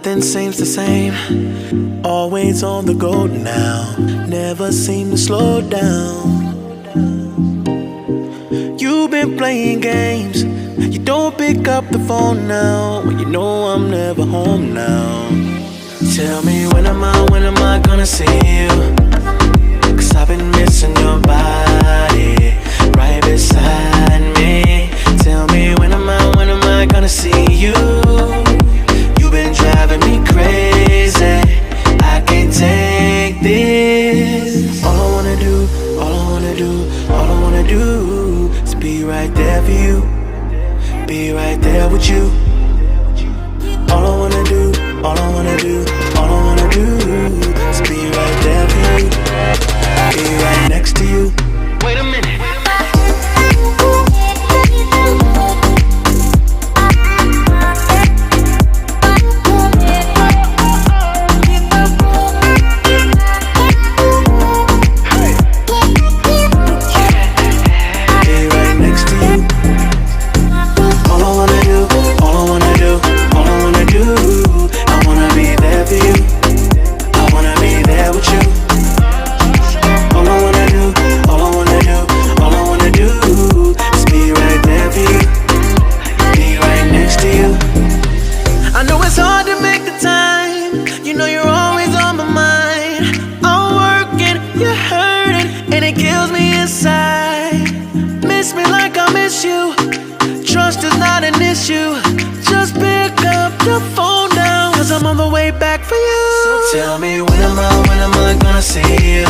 Nothing seems the same. Always on the go now. Never seem to slow down. You've been playing games. You don't pick up the phone now. When you know I'm never home now. Tell me when am I gonna see you? 'Cause I've been missing your body right beside me. Tell me when am I gonna see you? You've been driving me crazy. I can't take this. All I wanna do is be right there for you. Be right there with you. All I wanna do is be right there for you. Be right next to you. Wait a minute. Trust is not an issue. Just pick up the phone now, 'cause I'm on the way back for you. So tell me when am I gonna see you?